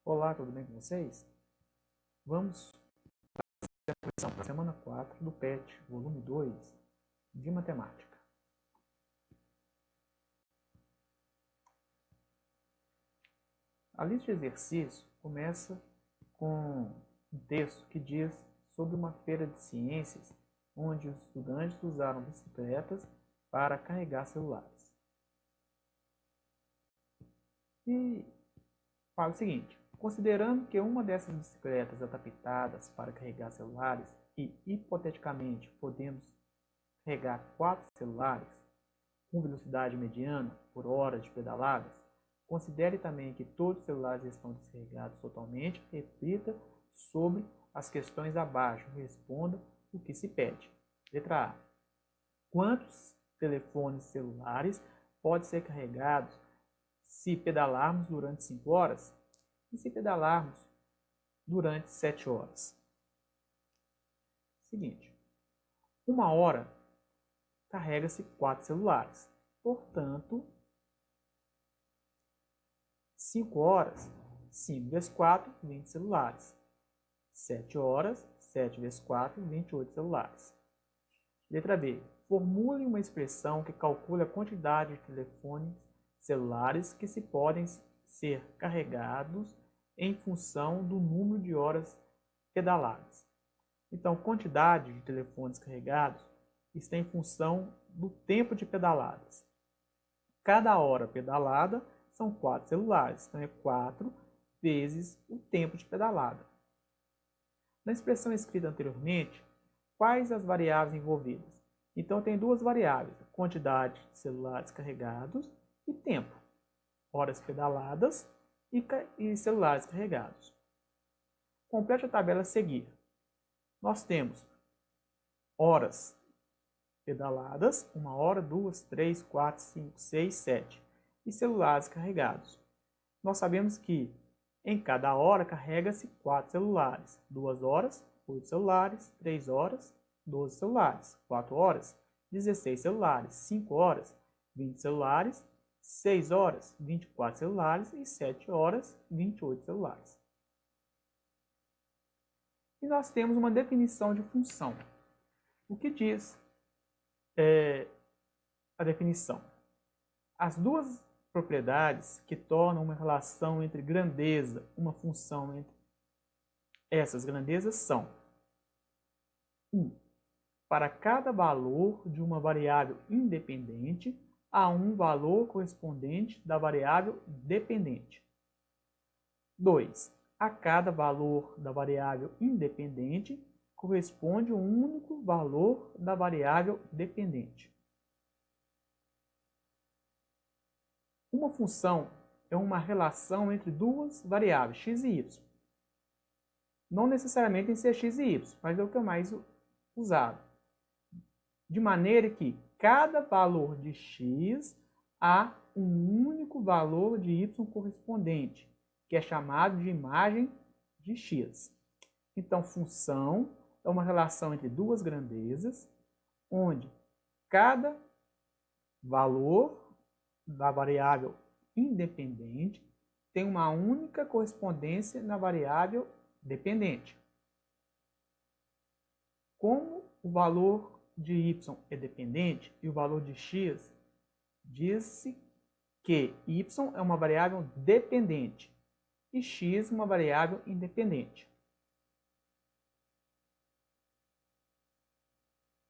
Olá, tudo bem com vocês? Vamos para a questão da semana 4 do PET, volume 2, de matemática. A lista de exercícios começa com um texto que diz sobre uma feira de ciências onde os estudantes usaram bicicletas para carregar celulares. E fala o seguinte: considerando que uma dessas bicicletas adaptadas para carregar celulares e, hipoteticamente, podemos carregar 4 celulares com velocidade mediana por hora de pedaladas, considere também que todos os celulares estão descarregados totalmente e reflita sobre as questões abaixo e responda o que se pede. Letra A. Quantos telefones celulares podem ser carregados se pedalarmos durante 5 horas e se pedalarmos durante 7 horas? Seguinte, 1 hora carrega-se 4 celulares, portanto, 5 horas, 5 vezes 4, 20 celulares. 7 horas, 7 vezes 4, 28 celulares. Letra B. Formule uma expressão que calcule a quantidade de telefones celulares que se podem ser carregados em função do número de horas pedaladas. Então, quantidade de telefones carregados está em função do tempo de pedaladas. Cada hora pedalada são 4 celulares, então é 4 vezes o tempo de pedalada. Na expressão escrita anteriormente, quais as variáveis envolvidas? Então, tem duas variáveis, a quantidade de celulares carregados e tempo, horas pedaladas e celulares carregados. Complete a tabela a seguir. Nós temos horas pedaladas, 1 hora, 2, 3, 4, 5, 6, 7, e celulares carregados. Nós sabemos que em cada hora carrega-se 4 celulares, 2 horas, 8 celulares, 3 horas, 12 celulares, 4 horas, 16 celulares, 5 horas, 20 celulares, 6 horas, 24 celulares e 7 horas, 28 celulares. E nós temos uma definição de função. O que diz a definição? As duas propriedades que tornam uma relação entre grandeza, uma função entre essas grandezas são: 1. Para cada valor de uma variável independente, há um valor correspondente da variável dependente. 2. A cada valor da variável independente corresponde um único valor da variável dependente. Uma função é uma relação entre duas variáveis, x e y. Não necessariamente tem que ser x e y, mas é o que é mais usado. De maneira que cada valor de x há um único valor de y correspondente, que é chamado de imagem de x. Então, função é uma relação entre duas grandezas, onde cada valor da variável independente tem uma única correspondência na variável dependente. Como o valor de y é dependente e o valor de x, diz-se que y é uma variável dependente e x uma variável independente.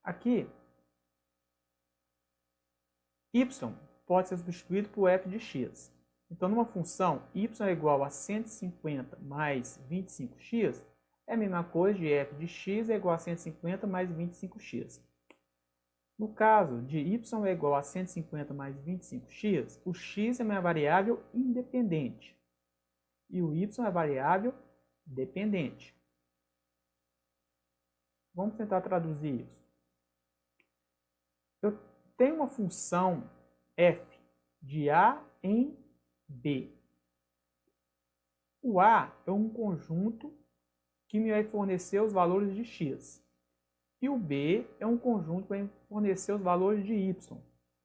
Aqui, y pode ser substituído por f de x. Então, numa função y é igual a 150 mais 25x, é a mesma coisa de f de x é igual a 150 mais 25x. No caso de y é igual a 150 mais 25x, o x é uma variável independente e o y é variável dependente. Vamos tentar traduzir isso. Eu tenho uma função f de A em B. O A é um conjunto que me vai fornecer os valores de x. E o B é um conjunto que vai fornecer os valores de y.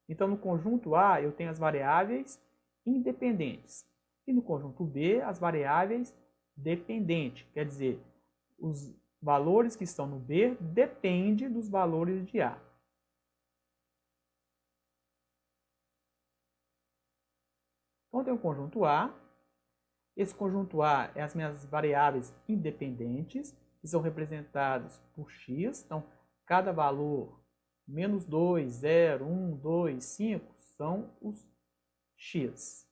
Então, no conjunto A, eu tenho as variáveis independentes. E no conjunto B, as variáveis dependentes, quer dizer, os valores que estão no B dependem dos valores de A. Então, tem o conjunto A. Esse conjunto A é as minhas variáveis independentes, que são representadas por x. Então, cada valor, menos 2, 0, 1, 2, 5, são os x.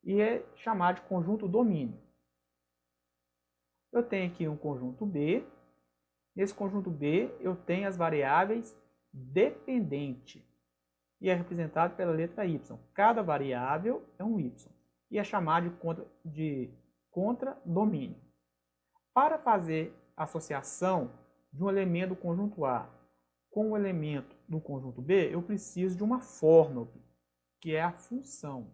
E é chamado de conjunto domínio. Eu tenho aqui um conjunto B. Nesse conjunto B, eu tenho as variáveis dependentes. E é representado pela letra y. Cada variável é um y. E é chamado de contradomínio. Para fazer associação de um elemento do conjunto A com um elemento do conjunto B, eu preciso de uma fórmula, que é a função.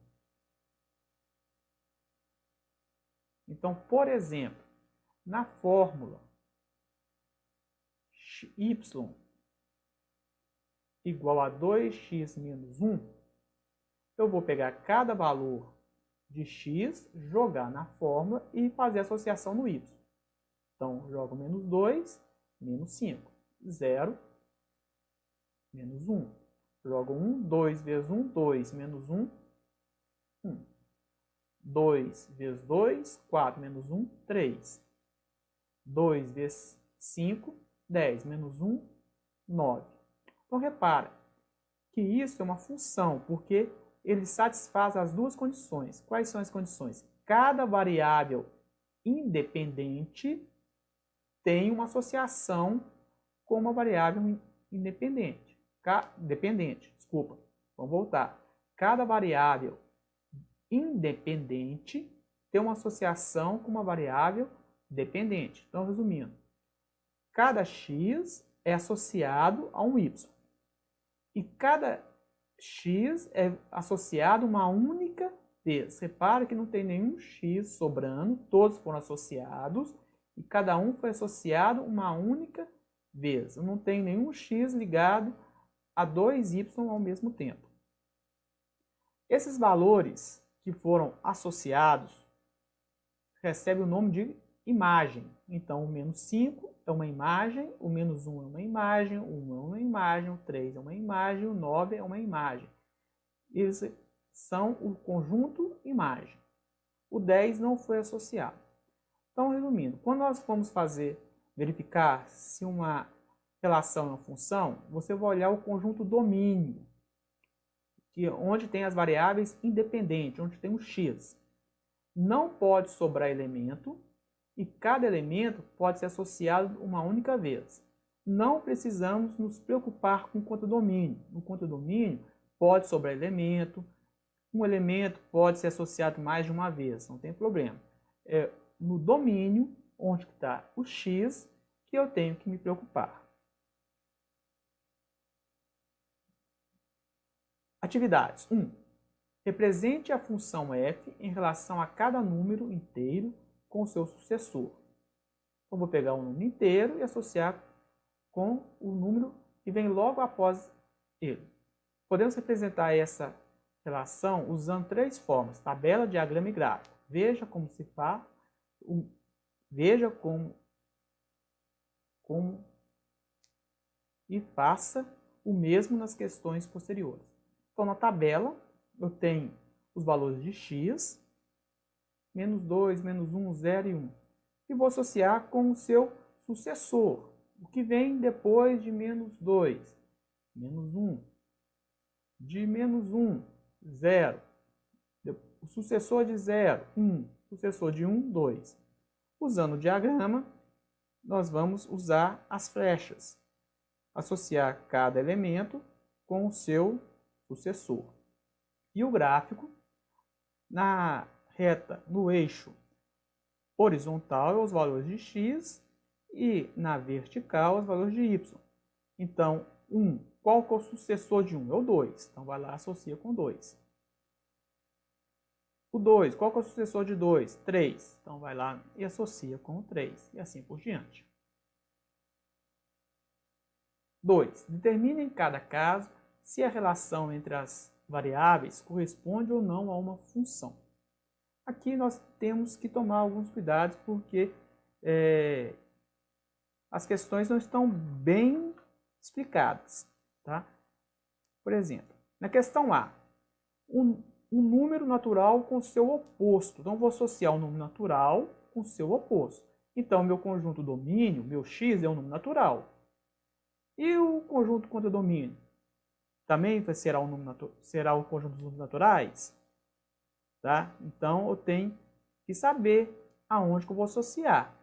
Então, por exemplo, na fórmula y igual a 2x menos 1, eu vou pegar cada valor de x, jogar na fórmula e fazer associação no y. Então, jogo menos 2, menos 5. 0, menos 1. Jogo 1, 2 vezes 1, 2, menos 1, 1. 2 vezes 2, 4, menos 1, 3. 2 vezes 5, 10, menos 1, 9. Então, repara que isso é uma função, porque ele satisfaz as duas condições. Quais são as condições? Cada variável independente tem uma associação com uma variável independente. Dependente, desculpa. Vamos voltar. Cada variável independente tem uma associação com uma variável dependente. Então, resumindo, cada x é associado a um y. E cada x é associado a uma única vez. Repara que não tem nenhum x sobrando, todos foram associados e cada um foi associado uma única vez. Eu não tenho nenhum x ligado a dois y ao mesmo tempo. Esses valores que foram associados recebem o nome de imagem. Então, o menos 5 é uma imagem, o menos 1 é uma imagem, o 1 é uma imagem, o 3 é uma imagem, o 9 é uma imagem. Eles são o conjunto imagem. O 10 não foi associado. Então, resumindo, quando nós formos verificar se uma relação é uma função, você vai olhar o conjunto domínio, onde tem as variáveis independentes, onde tem um x. Não pode sobrar elemento, e cada elemento pode ser associado uma única vez. Não precisamos nos preocupar com o contradomínio. No contradomínio, pode sobrar elemento, um elemento pode ser associado mais de uma vez, não tem problema. É no domínio, onde está o x, que eu tenho que me preocupar. Atividades. 1. Represente a função f em relação a cada número inteiro com o seu sucessor. Então, vou pegar um número inteiro e associar com o número que vem logo após ele. Podemos representar essa relação usando três formas: tabela, diagrama e gráfico. Veja como se faz, veja como e faça o mesmo nas questões posteriores. Então, na tabela, eu tenho os valores de x, menos 2, menos 1, 0 e 1. E vou associar com o seu sucessor, o que vem depois de menos 2, menos 1. De menos 1, 0. O sucessor de 0, 1. Sucessor de 1, 2. Usando o diagrama, nós vamos usar as flechas. Associar cada elemento com o seu sucessor. E o gráfico, na reta, no eixo horizontal, os valores de x e na vertical, os valores de y. Então, 1, qual que é o sucessor de 1? É o 2. Então, vai lá e associa com 2. O 2, qual que é o sucessor de 2? 3. Então, vai lá e associa com o 3. E assim por diante. 2. Determine em cada caso se a relação entre as variáveis corresponde ou não a uma função. Aqui nós temos que tomar alguns cuidados porque as questões não estão bem explicadas, tá? Por exemplo, na questão A, um número natural com seu oposto. Então, vou associar o número natural com seu oposto. Então, meu conjunto domínio, meu x, é um número natural. E o conjunto contra domínio? Também será o conjunto dos números naturais? Tá? Então, eu tenho que saber aonde que eu vou associar.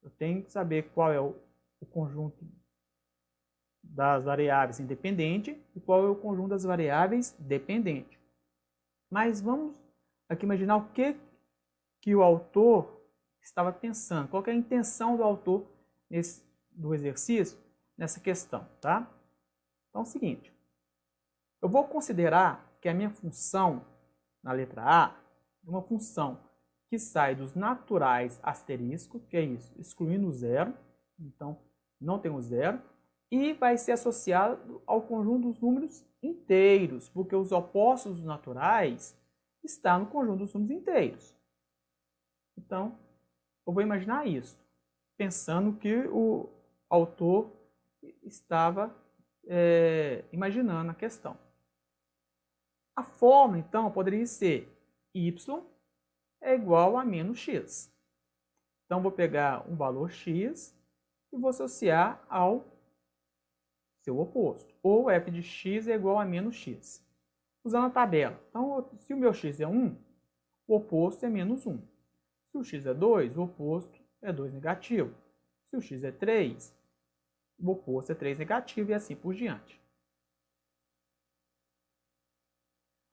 Eu tenho que saber qual é o conjunto das variáveis independente e qual é o conjunto das variáveis dependente. Mas vamos aqui imaginar o que o autor estava pensando, qual é a intenção do autor do exercício nessa questão, tá? Então é o seguinte, eu vou considerar que a minha função na letra A é uma função que sai dos naturais asterisco, que é isso, excluindo o zero, então não tem o zero, e vai ser associado ao conjunto dos números inteiros, porque os opostos dos naturais estão no conjunto dos números inteiros. Então, eu vou imaginar isso, pensando que o autor estava imaginando a questão. A forma, então, poderia ser y é igual a menos x. Então, vou pegar um valor x e vou associar ao seu oposto. Ou f de x é igual a menos x. Usando a tabela. Então, se o meu x é 1, o oposto é menos 1. Se o x é 2, o oposto é 2 negativo. Se o x é 3, o oposto é 3 negativo e assim por diante.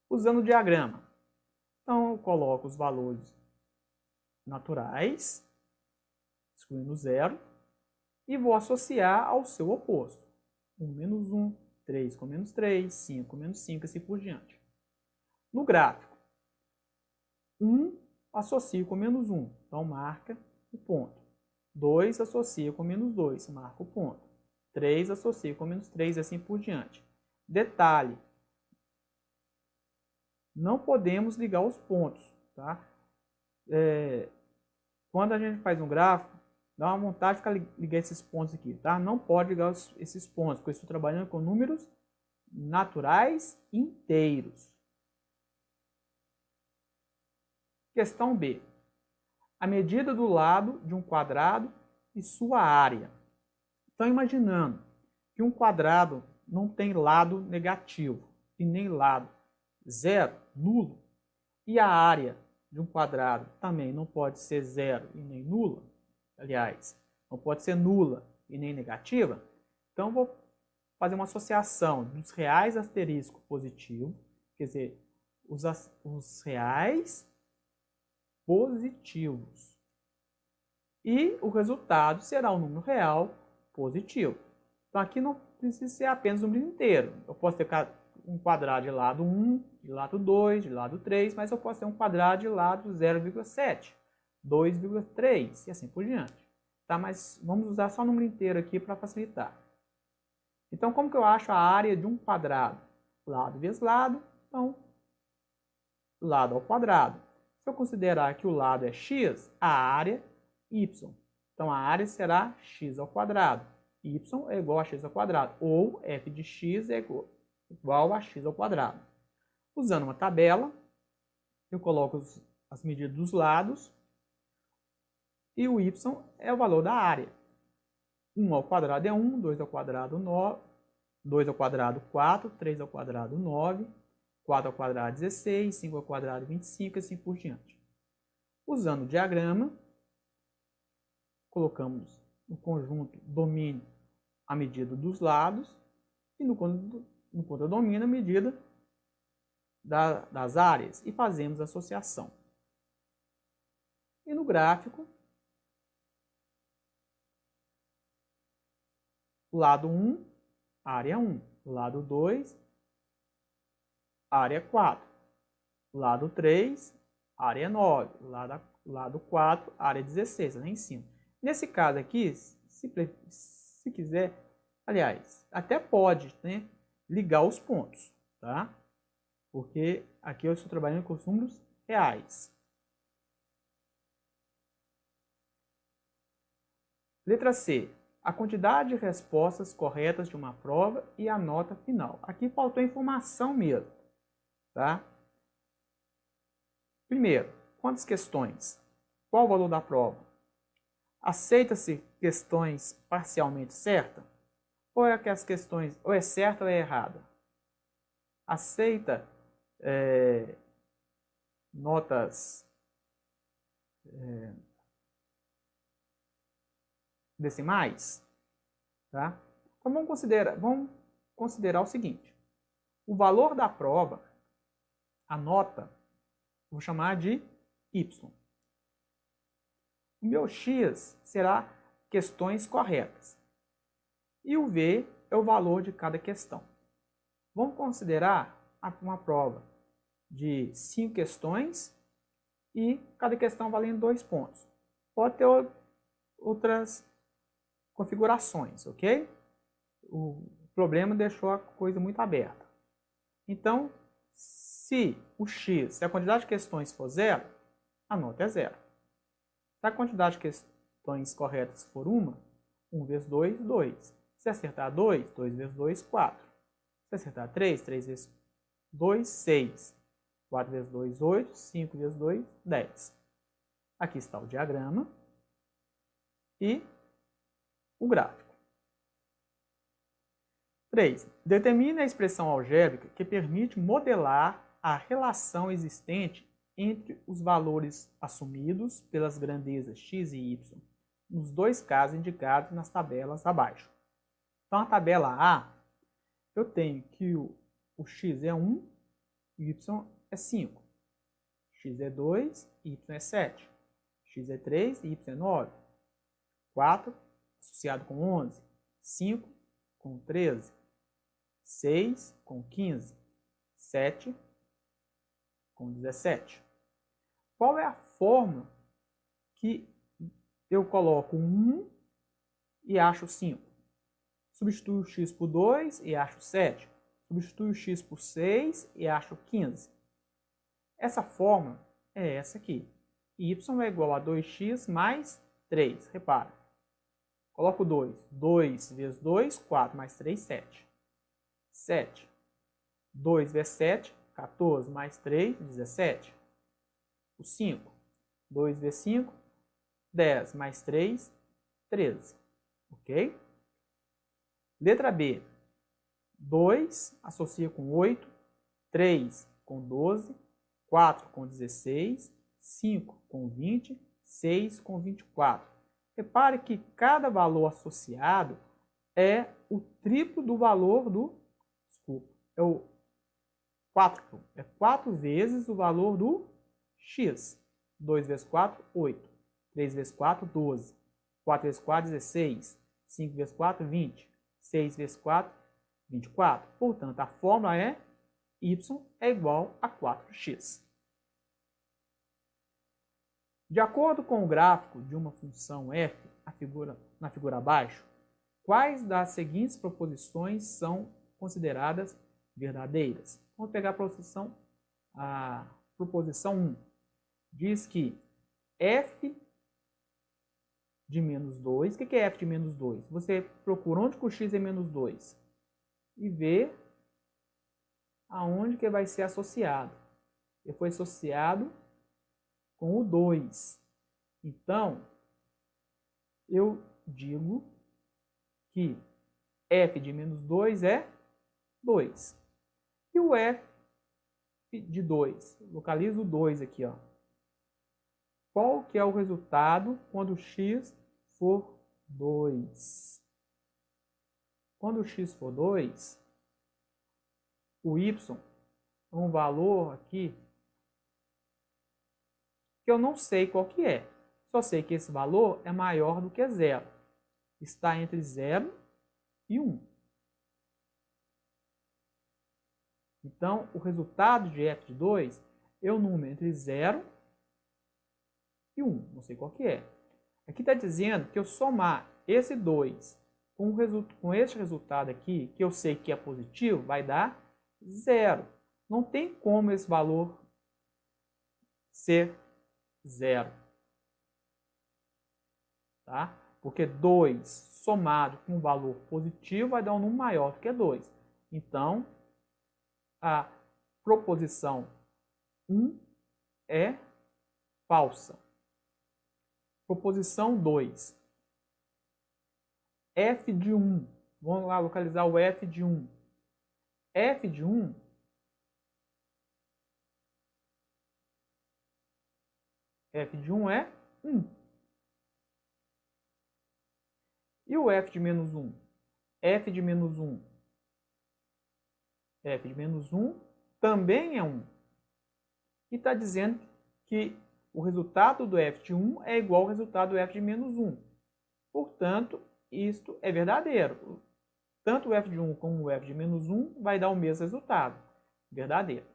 Usando o diagrama. Então, eu coloco os valores naturais, excluindo zero, e vou associar ao seu oposto. 1 menos 1, 3 com menos 3, 5 com menos 5, assim por diante. No gráfico, 1 associa com menos 1, então marca o ponto. 2 associa com menos 2, marca o ponto. 3 associa com menos 3, assim por diante. Detalhe, não podemos ligar os pontos, tá? Quando a gente faz um gráfico, dá uma vontade de ficar ligar esses pontos aqui, tá? Não pode ligar esses pontos, porque eu estou trabalhando com números naturais inteiros. Questão B. A medida do lado de um quadrado e sua área. Então, imaginando que um quadrado não tem lado negativo e nem lado zero, nulo, e a área de um quadrado também não pode ser zero e nem nula, aliás, não pode ser nula e nem negativa, então vou fazer uma associação dos reais asterisco positivo, quer dizer, os reais positivos. E o resultado será um número real positivo. Então aqui não precisa ser apenas o número inteiro. Eu posso ter um quadrado de lado 1, de lado 2, de lado 3, mas eu posso ter um quadrado de lado 0,7, 2,3 e assim por diante. Tá? Mas vamos usar só o número inteiro aqui para facilitar. Então, como que eu acho a área de um quadrado? Lado vezes lado, então, lado ao quadrado. Se eu considerar que o lado é x, a área y. Então, a área será x ao quadrado. Y é igual a x ao quadrado. Ou f de x é igual a x ao quadrado. Usando uma tabela, eu coloco as medidas dos lados e o y é o valor da área. 1 ao quadrado é 1, 2 ao quadrado 9, 2 ao quadrado 4, 3 ao quadrado 9, 4 ao quadrado 16, 5 ao quadrado 25 e assim por diante. Usando o diagrama, colocamos no conjunto domínio a medida dos lados e no contradomínio a medida das áreas e fazemos a associação. E no gráfico, lado 1, área 1. Lado 2, área 4. Lado 3, área 9. Lado 4, área 16, lá em cima. Nesse caso aqui, se quiser, aliás, até pode, né, ligar os pontos, tá? Porque aqui eu estou trabalhando com os números reais. Letra C. A quantidade de respostas corretas de uma prova e a nota final. Aqui faltou informação mesmo, tá? Primeiro, quantas questões? Qual o valor da prova? Aceita-se questões parcialmente certas? Ou é que as questões ou é certa ou é errada? Aceita notas decimais? Tá? Então vamos considerar o seguinte: o valor da prova, a nota, vou chamar de Y. O meu X será questões corretas. E o V é o valor de cada questão. Vamos considerar uma prova de 5 questões e cada questão valendo 2 pontos. Pode ter outras configurações, ok? O problema deixou a coisa muito aberta. Então, se a quantidade de questões for 0, a nota é 0. Se a quantidade de questões corretas for 1 vezes 2, 2. Se acertar 2, 2 vezes 2, 4. Se acertar 3, 3 vezes 2, 6. 4 vezes 2, 8. 5 vezes 2, 10. Aqui está o diagrama e o gráfico. 3. Determine a expressão algébrica que permite modelar a relação existente entre os valores assumidos pelas grandezas x e y, nos dois casos indicados nas tabelas abaixo. Então, a tabela A, eu tenho que o x é 1, y é 5. X é 2, y é 7. X é 3, y é 9. 4 associado com 11. 5 com 13. 6 com 15. 7 com 17. Qual é a fórmula que eu coloco 1 e acho 5? Substituo o x por 2 e acho 7. Substituo o x por 6 e acho 15. Essa fórmula é essa aqui. Y é igual a 2x mais 3. Repara. Coloco 2. 2 vezes 2, 4 mais 3, 7. 7. 2 vezes 7, 14 mais 3, 17. O 5. 2 vezes 5, 10 mais 3, 13. Ok? Letra B. 2 associa com 8, 3 com 12, 4 com 16, 5 com 20, 6 com 24. Repare que cada valor associado é o triplo do valor do... Desculpa, é o quádruplo. É 4 vezes o valor do x. 2 vezes 4, 8. 3 vezes 4, 12. 4 vezes 4, 16. 5 vezes 4, 20. 6 vezes 4, 24. Portanto, a fórmula é y é igual a 4x. De acordo com o gráfico de uma função f, na figura abaixo, quais das seguintes proposições são consideradas verdadeiras? Vamos pegar a proposição 1. Diz que f de menos 2, o que é f de menos 2? Você procura onde que o x é menos 2 e vê aonde que vai ser associado. Ele foi associado com o 2. Então, eu digo que f de menos 2 é 2. E o f de 2? Localizo o 2 aqui, ó. Qual que é o resultado quando o x for 2? Quando o x for 2, o y é um valor aqui que eu não sei qual que é. Só sei que esse valor é maior do que 0. Está entre 0 e 1. Então, o resultado de f de 2 é o número entre 0 e 1. Não sei qual que é. Aqui está dizendo que eu somar esse 2 com este resultado aqui, que eu sei que é positivo, vai dar 0. Não tem como esse valor ser 0. Tá? Porque 2 somado com um valor positivo vai dar um número maior do que 2. Então, a proposição 1 é falsa. Proposição 2. F de 1. Vamos lá localizar o F de 1. F de 1 é 1. E o F de menos 1? F de menos 1. F de menos 1 também é 1. E está dizendo que o resultado do F de 1 é igual ao resultado do F de menos 1. Portanto, isto é verdadeiro. Tanto o F de 1 como o F de menos 1 vai dar o mesmo resultado. Verdadeiro.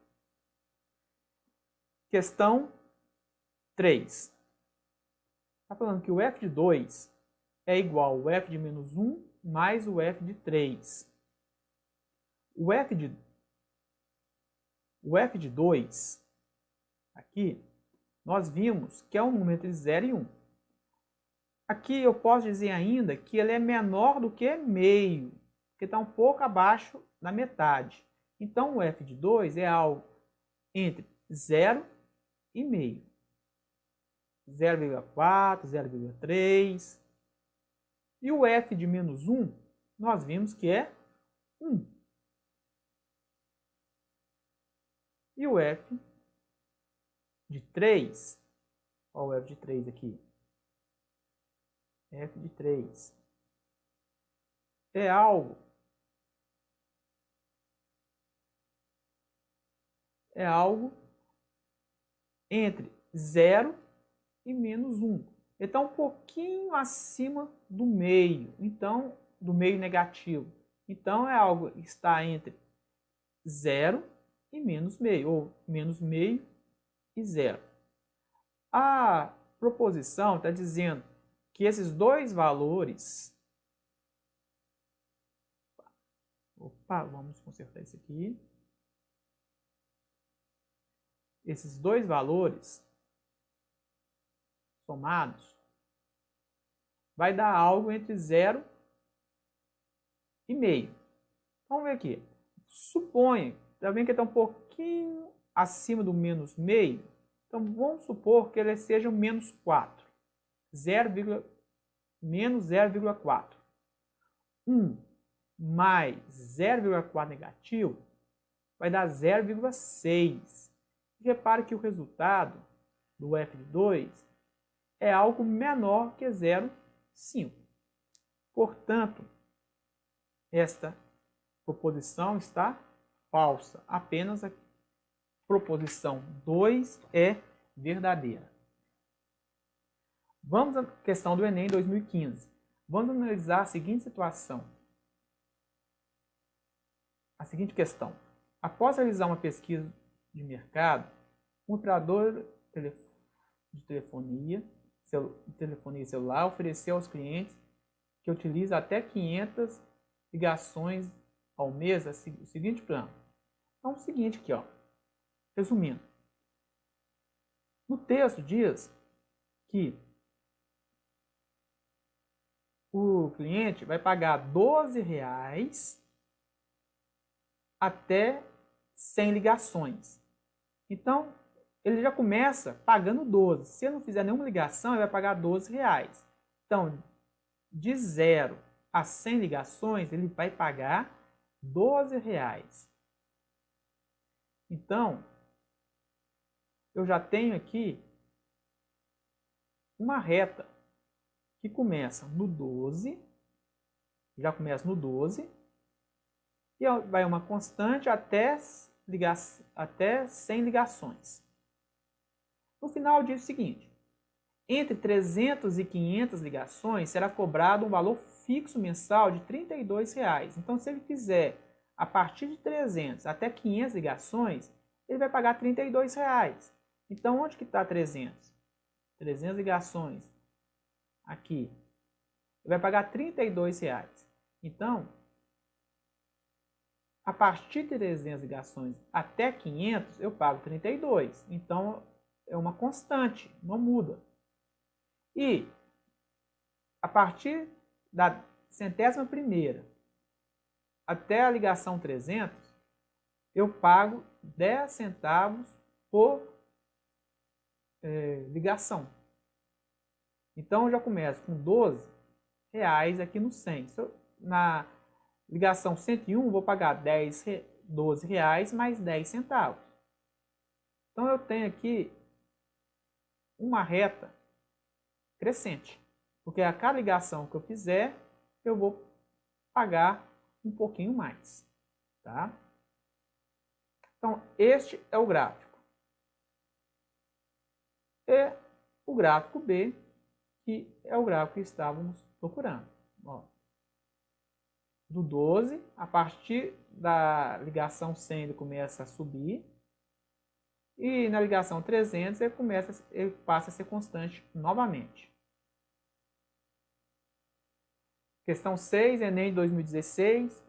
Questão 3. Está falando que o F de 2 é igual ao F de menos 1 mais o F de 3. O F de 2, aqui, nós vimos que é um número entre 0 e 1. Aqui eu posso dizer ainda que ele é menor do que meio, porque está um pouco abaixo da metade. Então, o F de 2 é algo entre 0 e meio. 0,4, 0,3. E o F de menos 1, nós vimos que é 1. E o F de 3, olha o F de 3 aqui. F de 3 é algo entre 0 e menos 1. Ele está um pouquinho acima do meio, então, do meio negativo. Então, é algo que está entre 0 e menos meio, ou menos meio e 0. A proposição está dizendo que esses dois valores... Opa, vamos consertar isso aqui. Esses dois valores somados vai dar algo entre 0 e meio. Vamos ver aqui. Suponha, está vendo que está um pouquinho acima do menos meio? Então, vamos supor que ele seja um menos 4. Menos 0,4. 1 mais 0,4 negativo vai dar 0,6. Repare que o resultado do F de 2 é algo menor que 0,5. Portanto, esta proposição está falsa. Apenas a proposição 2 é verdadeira. Vamos à questão do Enem 2015. Vamos analisar a seguinte situação. A seguinte questão. Após realizar uma pesquisa de mercado, um operador de telefonia celular ofereceu aos clientes que utilizam até 500 ligações ao mês o seguinte plano. Então, é o seguinte aqui, ó. Resumindo. No texto diz que o cliente vai pagar R$12 até 100 ligações. Então, ele já começa pagando 12. Se ele não fizer nenhuma ligação, ele vai pagar R$12. Então, de 0 a 100 ligações, ele vai pagar R$12. Então, eu já tenho aqui uma reta que começa no 12, já começa no 12, e vai uma constante até 100 ligações. No final diz o seguinte: entre 300 e 500 ligações será cobrado um valor fixo mensal de R$32. Então, se ele fizer a partir de 300 até 500 ligações, ele vai pagar R$32. Então, onde que está 300? 300 ligações. Aqui. Ele vai pagar R$32. Então, a partir de 300 ligações até 500, eu pago 32. Então, é uma constante, não muda. E a partir da 100ª até a ligação 300, eu pago 10 centavos por ligação. Então, eu já começo com 12 reais aqui no 100. Na ligação 101, vou pagar 12 reais mais 10 centavos. Então, eu tenho aqui uma reta crescente, porque a cada ligação que eu fizer, eu vou pagar um pouquinho mais, tá? Então, este é o gráfico. E o gráfico B, que é o gráfico que estávamos procurando. Ó, do 12, a partir da ligação 100 ele começa a subir, e na ligação 300 ele passa a ser constante novamente. Questão 6, Enem 2016.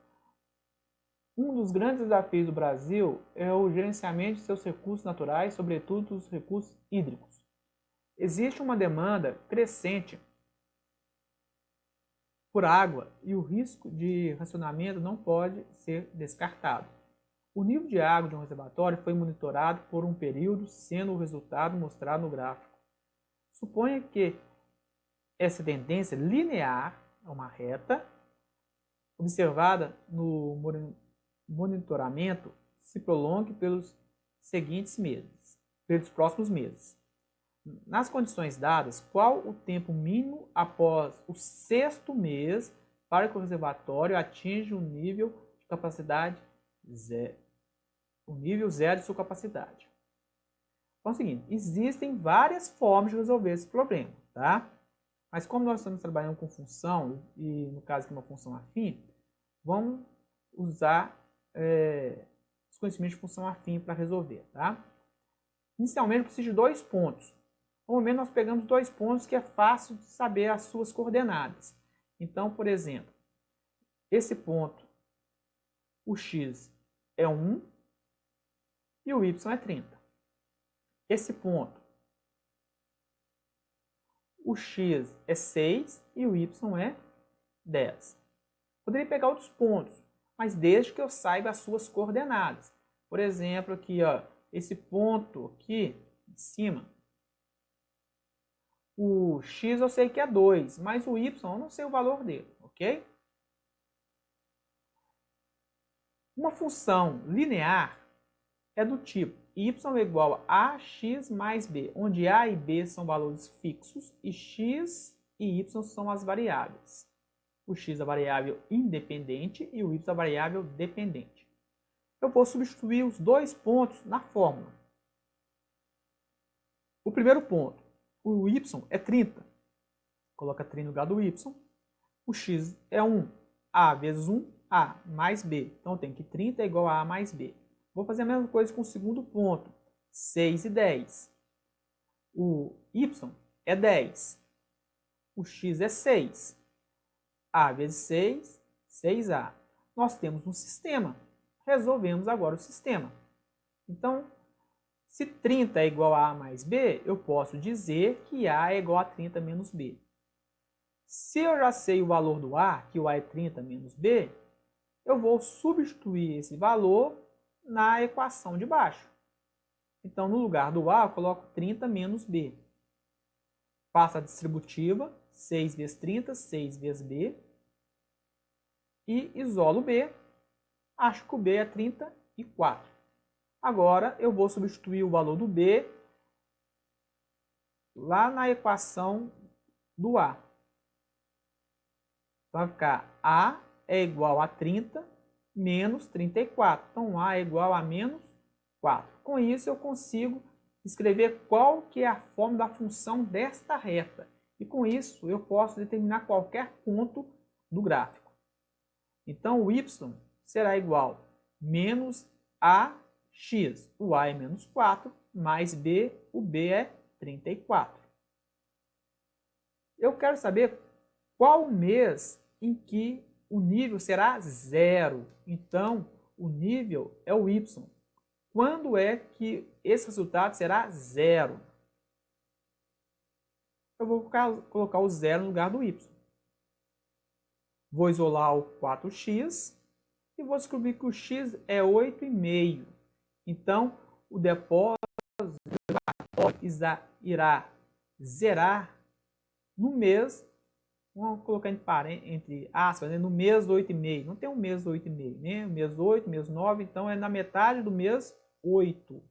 Um dos grandes desafios do Brasil é o gerenciamento de seus recursos naturais, sobretudo os recursos hídricos. Existe uma demanda crescente por água e o risco de racionamento não pode ser descartado. O nível de água de um reservatório foi monitorado por um período, sendo o resultado mostrado no gráfico. Suponha que essa tendência linear, uma reta, observada no monitoramento, se prolongue pelos seguintes meses, pelos próximos meses. Nas condições dadas, qual o tempo mínimo após o 6º mês para que o reservatório atinja o nível de capacidade zero, o nível zero de sua capacidade? Então é o seguinte, existem várias formas de resolver esse problema, tá? Mas como nós estamos trabalhando com função, e no caso aqui uma função afim, vamos usar os conhecimentos de função afim para resolver, tá? Inicialmente eu preciso de 2 pontos. No momento nós pegamos 2 pontos que é fácil de saber as suas coordenadas. Então, por exemplo, esse ponto, o x é 1 e o y é 30. Esse ponto, o x é 6 e o y é 10. Poderia pegar outros pontos, mas desde que eu saiba as suas coordenadas. Por exemplo, aqui, ó, esse ponto aqui em cima, o x eu sei que é 2, mas o y eu não sei o valor dele, ok? Uma função linear é do tipo y é igual a ax mais b, onde a e b são valores fixos e x e y são as variáveis. O x é a variável independente e o y é a variável dependente. Eu vou substituir os 2 pontos na fórmula. O primeiro ponto, o y é 30. Coloca 30 no lugar do y. O x é 1. A vezes 1, A mais B. Então, tem que 30 é igual a A mais B. Vou fazer a mesma coisa com o segundo ponto. 6 e 10. O y é 10. O x é 6. A vezes 6, 6A. Nós temos um sistema. Resolvemos agora o sistema. Então, se 30 é igual a A mais B, eu posso dizer que A é igual a 30 menos B. Se eu já sei o valor do A, que o A é 30 menos B, eu vou substituir esse valor na equação de baixo. Então, no lugar do A, eu coloco 30 menos B. Faço a distributiva, 6 vezes 30, 6 vezes B. E isolo B. Acho que o B é 34. Agora, eu vou substituir o valor do B lá na equação do A. Vai ficar A é igual a 30 menos 34. Então, A é igual a menos 4. Com isso, eu consigo escrever qual que é a forma da função desta reta. E com isso, eu posso determinar qualquer ponto do gráfico. Então, o y será igual a menos ax. O A é menos 4, mais B, o B é 34. Eu quero saber qual mês em que o nível será 0. Então, o nível é o y. Quando é que esse resultado será 0? Eu vou colocar o 0 no lugar do y. Vou isolar o 4x e vou descobrir que o x é 8,5. Então, o depósito irá zerar no mês, vamos colocar entre aspas, né, no mês 8,5. Não tem um mês 8,5, né? Mês 8, mês 9, então é na metade do mês 8.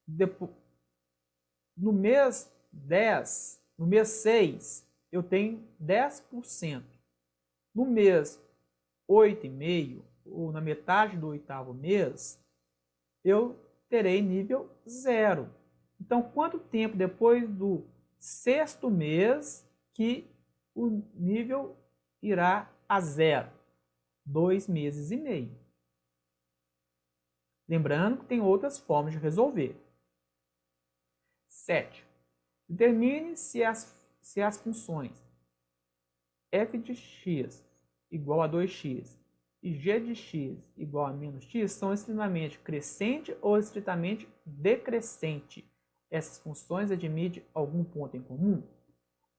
Depois, no mês 10, no mês 6, eu tenho 10%. No mês 8,5, ou na metade do oitavo mês, eu terei nível 0. Então, quanto tempo depois do sexto mês que o nível irá a 0? 2 meses e meio. Lembrando que tem outras formas de resolver. 7. Determine se as funções f de x igual a 2x e g de x igual a menos x são estritamente crescente ou estritamente decrescente. Essas funções admitem algum ponto em comum?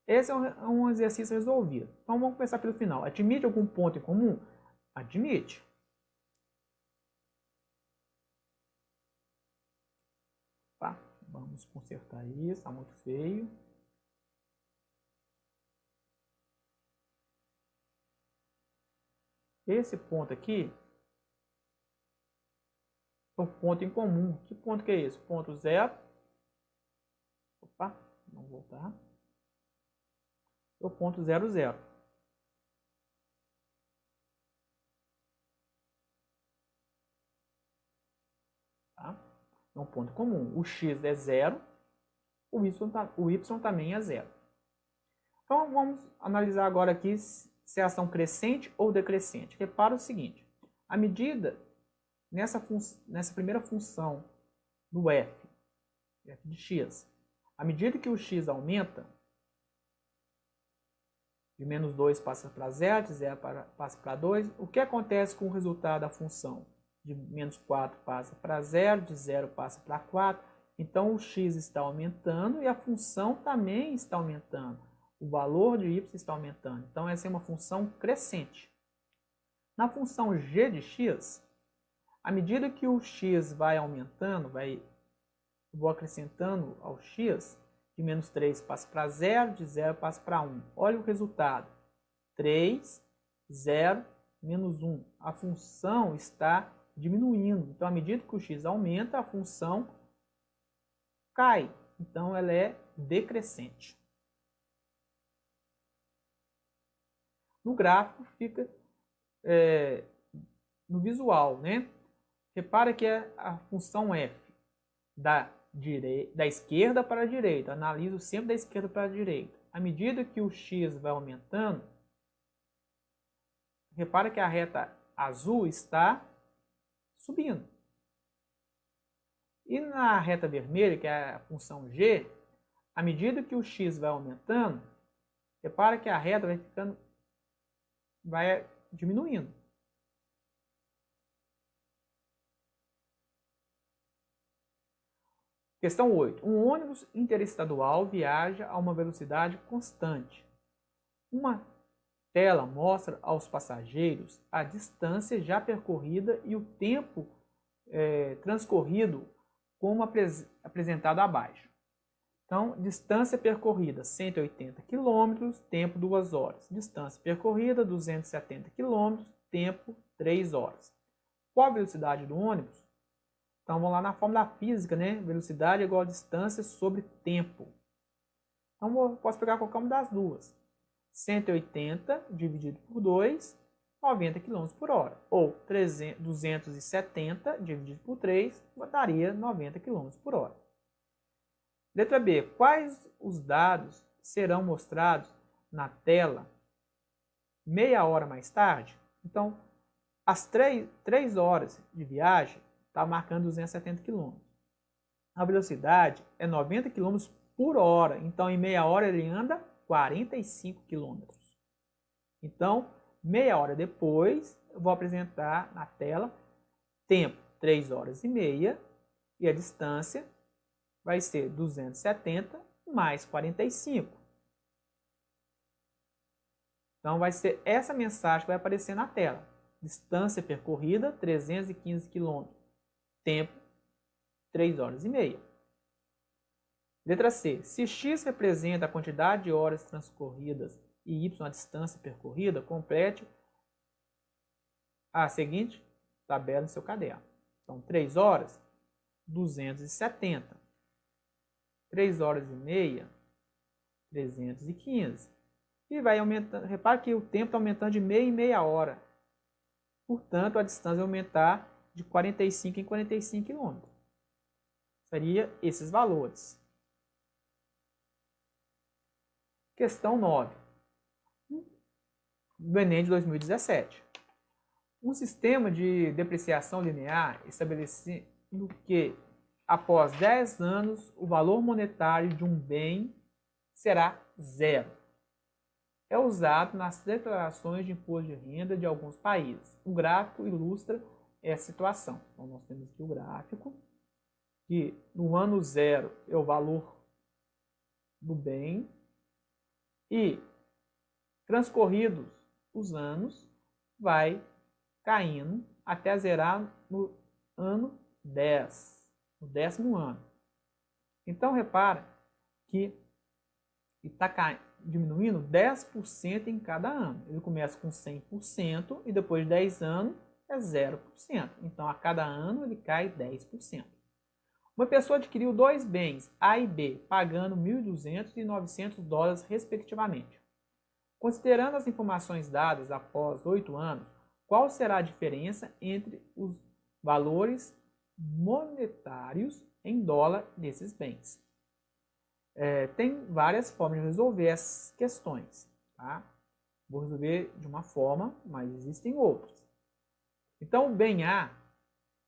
Esse é um exercício resolvido. Então vamos começar pelo final. Admite algum ponto em comum? Admite. Tá, vamos consertar isso, está muito feio. Esse ponto aqui é um ponto em comum. Que ponto que é esse? Ponto 0. Opa, vamos voltar. É o ponto 0, 0. Tá? É um ponto comum. O x é 0, o y também é 0. Então, vamos analisar agora aqui se é ação crescente ou decrescente. Repara o seguinte, à medida, nessa primeira função do f de x, à medida que o x aumenta, de menos 2 passa para 0, de 0 passa para 2, o que acontece com o resultado da função? De menos 4 passa para 0, de 0 passa para 4, então o x está aumentando e a função também está aumentando. O valor de y está aumentando. Então, essa é uma função crescente. Na função g de x, à medida que o x vai aumentando, vou acrescentando ao x, de menos 3 passa para 0, de 0 passa para 1. Olha o resultado. 3, 0, menos 1. A função está diminuindo. Então, à medida que o x aumenta, a função cai. Então, ela é decrescente. No gráfico fica no visual, né? Repara que é a função f da esquerda para a direita. Analiso sempre da esquerda para a direita. À medida que o x vai aumentando, repara que a reta azul está subindo. E na reta vermelha, que é a função g, à medida que o x vai aumentando, repara que a reta vai diminuindo. Questão 8. Um ônibus interestadual viaja a uma velocidade constante. Uma tela mostra aos passageiros a distância já percorrida e o tempo transcorrido, como apresentado abaixo. Então, distância percorrida 180 km, tempo 2 horas. Distância percorrida 270 km, tempo 3 horas. Qual a velocidade do ônibus? Então, vamos lá na fórmula física, né? Velocidade é igual a distância sobre tempo. Então, posso pegar qualquer uma das duas. 180 dividido por 2, 90 km por hora. Ou 270 dividido por 3, daria 90 km por hora. Letra B. Quais os dados serão mostrados na tela meia hora mais tarde? Então, as 3 horas de viagem está marcando 270 km. A velocidade é 90 km por hora. Então, em meia hora ele anda 45 km. Então, meia hora depois, eu vou apresentar na tela tempo 3 horas e meia e a distância vai ser 270 mais 45. Então, vai ser essa mensagem que vai aparecer na tela. Distância percorrida, 315 km. Tempo, 3 horas e meia. Letra C. Se x representa a quantidade de horas transcorridas e y a distância percorrida, complete a seguinte tabela no seu caderno. Então, 3 horas, 270. 3 horas e meia, 315. E vai aumentando. Repare que o tempo está aumentando de meia em meia hora. Portanto, a distância vai aumentar de 45 em 45 km. Seria esses valores. Questão 9. Do Enem de 2017. Um sistema de depreciação linear estabelecendo que, após 10 anos, o valor monetário de um bem será zero. É usado nas declarações de imposto de renda de alguns países. O gráfico ilustra essa situação. Então, nós temos aqui o gráfico, que no ano zero é o valor do bem, e transcorridos os anos, vai caindo até zerar no ano 10, no 10º ano. Então, repara que está diminuindo 10% em cada ano. Ele começa com 100% e depois de 10 anos é 0%. Então, a cada ano ele cai 10%. Uma pessoa adquiriu dois bens, A e B, pagando 1.200 e 900 dólares respectivamente. Considerando as informações dadas após 8 anos, qual será a diferença entre os valores monetários em dólar desses bens? Tem várias formas de resolver essas questões. Tá? Vou resolver de uma forma, mas existem outras. Então, o bem A,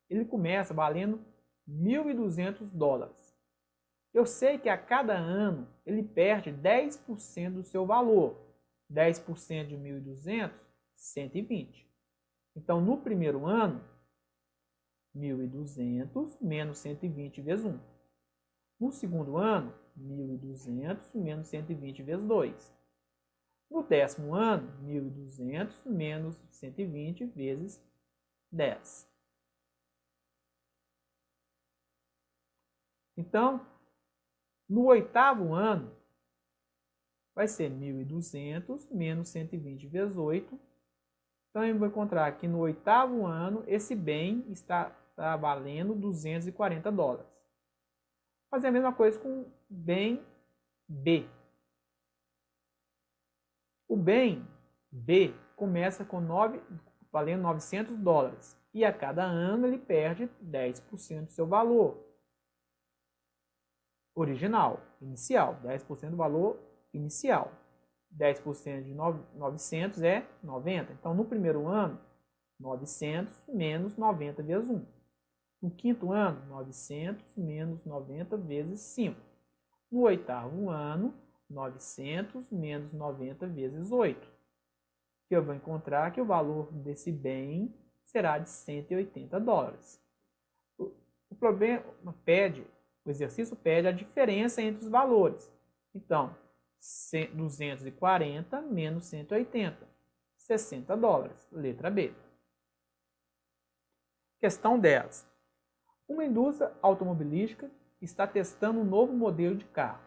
ele começa valendo 1.200 dólares. Eu sei que a cada ano ele perde 10% do seu valor. 10% de 1.200, 120. Então, no primeiro ano, 1.200 menos 120 vezes 1. No segundo ano, 1.200 menos 120 vezes 2. No 10º ano, 1.200 menos 120 vezes 10. Então, no 8º ano, vai ser 1.200 menos 120 vezes 8. Então, eu vou encontrar que no 8º ano, esse bem está valendo 240 dólares. Fazer a mesma coisa com o bem B. O bem B começa com valendo 900 dólares. E a cada ano ele perde 10% do seu valor original, inicial. 10% do valor inicial. 10% de 900 é 90. Então, no primeiro ano, 900 menos 90 vezes 1. No 5º ano, 900 menos 90 vezes 5. No 8º ano, 900 menos 90 vezes 8. Que eu vou encontrar que o valor desse bem será de 180 dólares. O problema o exercício pede a diferença entre os valores. Então, 240 menos 180, 60 dólares. Letra B. Questão 10. Uma indústria automobilística está testando um novo modelo de carro.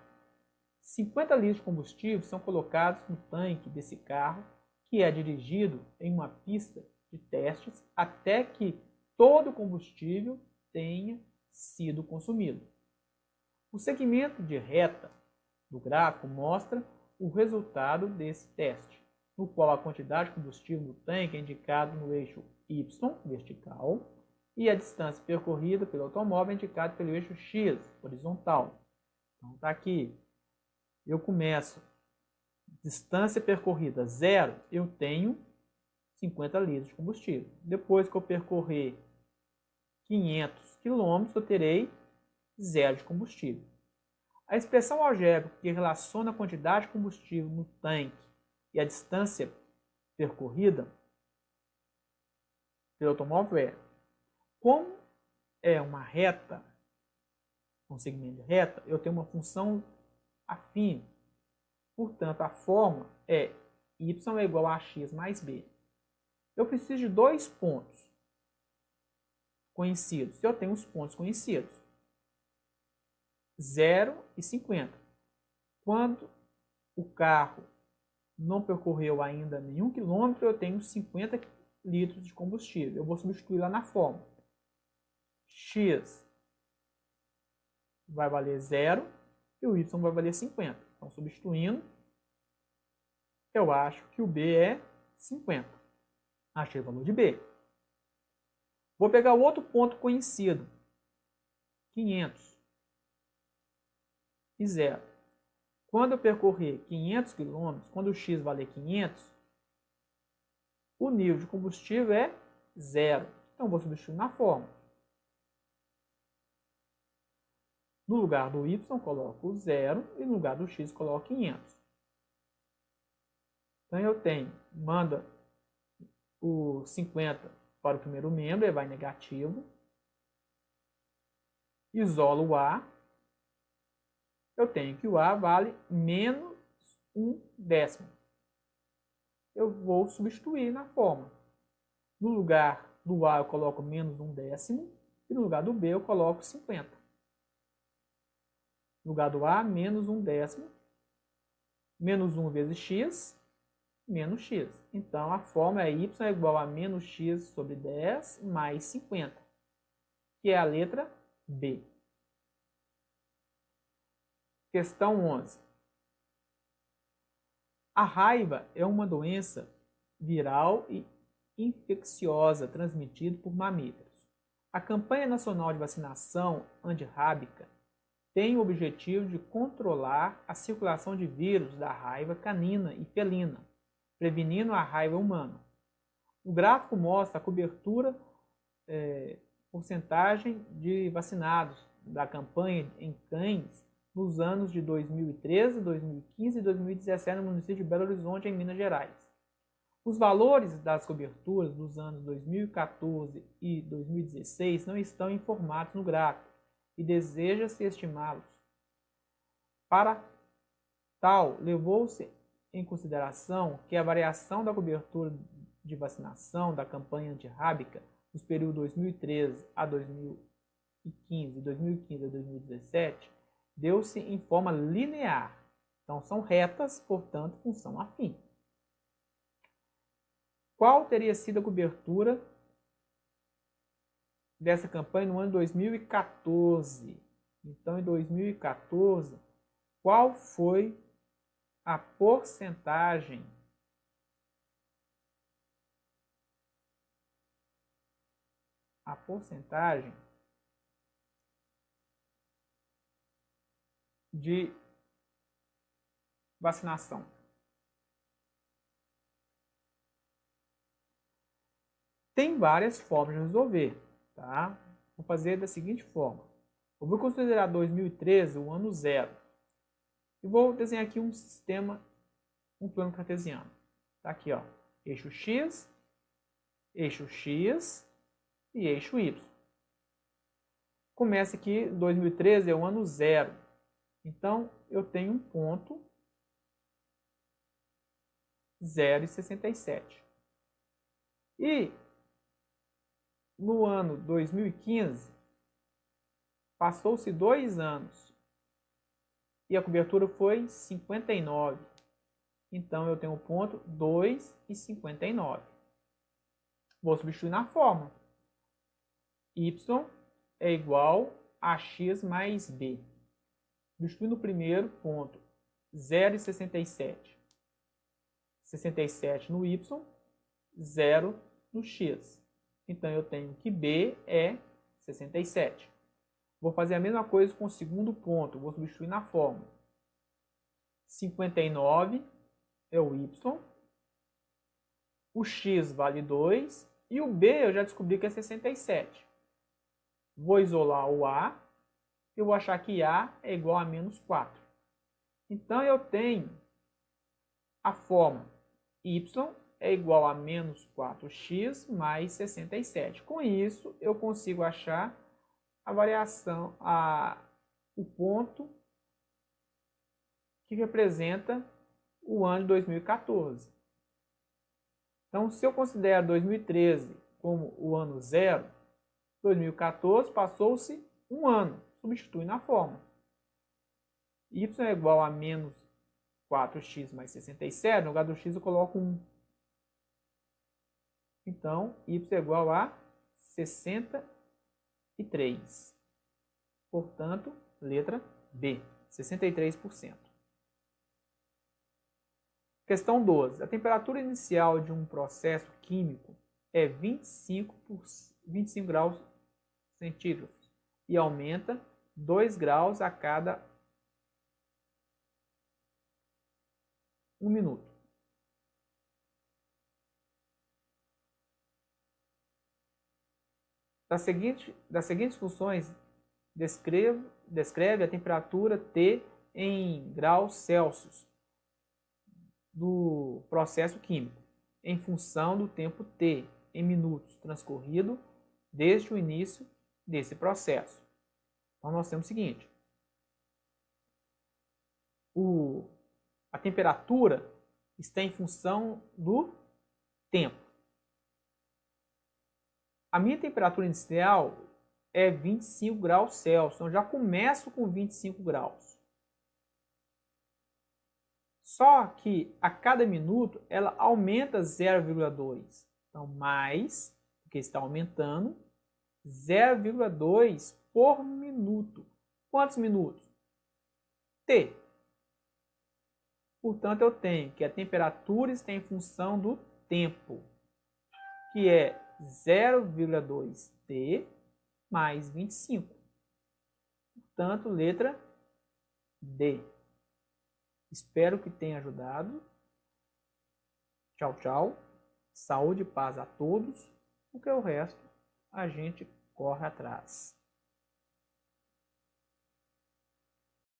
50 litros de combustível são colocados no tanque desse carro, que é dirigido em uma pista de testes até que todo o combustível tenha sido consumido. O segmento de reta do gráfico mostra o resultado desse teste, no qual a quantidade de combustível no tanque é indicada no eixo Y, vertical, e a distância percorrida pelo automóvel é indicada pelo eixo X, horizontal. Então, está aqui. Eu começo, distância percorrida 0, eu tenho 50 litros de combustível. Depois que eu percorrer 500 km, eu terei 0 de combustível. A expressão algébrica que relaciona a quantidade de combustível no tanque e a distância percorrida pelo automóvel é: como é uma reta, um segmento de reta, eu tenho uma função afim. Portanto, a fórmula é y é igual a x mais b. Eu preciso de dois pontos conhecidos. Se eu tenho os pontos conhecidos, 0 e 50. Quando o carro não percorreu ainda nenhum quilômetro, eu tenho 50 litros de combustível. Eu vou substituir lá na fórmula. X vai valer 0 e o y vai valer 50. Então, substituindo, eu acho que o b é 50. Achei o valor de b. Vou pegar o outro ponto conhecido, 500 e 0. Quando eu percorrer 500 km, quando o x valer 500, o nível de combustível é 0. Então, vou substituir na fórmula. No lugar do y, coloco 0 e no lugar do x, coloco 500. Então, eu tenho, manda o 50 para o primeiro membro, ele vai negativo. Isolo o A. Eu tenho que o A vale menos 1/10. Eu vou substituir na fórmula. No lugar do A eu coloco menos 1/10 e no lugar do B eu coloco 50. No lugar do A, menos 1/10. Menos 1 vezes x, menos x. Então, a fórmula é y é igual a menos x sobre 10 mais 50, que é a letra B. Questão 11. A raiva é uma doença viral e infecciosa transmitida por mamíferos. A campanha nacional de vacinação antirrábica tem o objetivo de controlar a circulação de vírus da raiva canina e felina, prevenindo a raiva humana. O gráfico mostra a cobertura, porcentagem de vacinados da campanha em cães nos anos de 2013, 2015 e 2017 no município de Belo Horizonte, em Minas Gerais. Os valores das coberturas dos anos 2014 e 2016 não estão informados no gráfico e deseja-se estimá-los. Para tal, levou-se em consideração que a variação da cobertura de vacinação da campanha antirrábica nos períodos 2013 a 2015 e 2015 a 2017 deu-se em forma linear. Então, são retas, portanto, função afim. Qual teria sido a cobertura dessa campanha no ano 2014? Então, em 2014, qual foi a porcentagem de vacinação? Tem várias formas de resolver, tá? Vou fazer da seguinte forma. Eu vou considerar 2013 o ano zero. E vou desenhar aqui um sistema, um plano cartesiano. Tá aqui, ó, eixo x e eixo y. Começa aqui, 2013 é o ano zero. Então, eu tenho um ponto 0,67. E no ano 2015, passou-se 2 anos e a cobertura foi 59. Então, eu tenho o ponto 2,59. Vou substituir na fórmula. Y é igual a x mais b. Substituindo o primeiro ponto, 0,67. 67 no y, 0 no x. Então, eu tenho que b é 67. Vou fazer a mesma coisa com o segundo ponto. Vou substituir na fórmula. 59 é o y. O x vale 2. E o b eu já descobri que é 67. Vou isolar o a. Eu vou achar que a é igual a menos 4. Então, eu tenho a fórmula y é igual a menos 4x mais 67. Com isso, eu consigo achar a variação, o ponto que representa o ano de 2014. Então, se eu considero 2013 como o ano zero, 2014 passou-se um ano. Substitui na fórmula. Y é igual a menos 4x mais 67. No lugar do x eu coloco 1. Então, y é igual a 63. Portanto, letra B, 63%. Questão 12. A temperatura inicial de um processo químico é 25 graus centígrados e aumenta 2 graus a cada 1 minuto. Das seguintes funções, descreve a temperatura T em graus Celsius do processo químico, em função do tempo T em minutos transcorrido desde o início desse processo. Então, nós temos o seguinte: a temperatura está em função do tempo. A minha temperatura inicial é 25 graus Celsius, então já começo com 25 graus. Só que a cada minuto ela aumenta 0,2. Então, mais, porque está aumentando, 0,2 por minuto. Quantos minutos? T. Portanto, eu tenho que a temperatura está em função do tempo, que é 0,2 T mais 25. Portanto, letra D. Espero que tenha ajudado. Tchau, tchau. Saúde e paz a todos, porque o resto a gente corre atrás.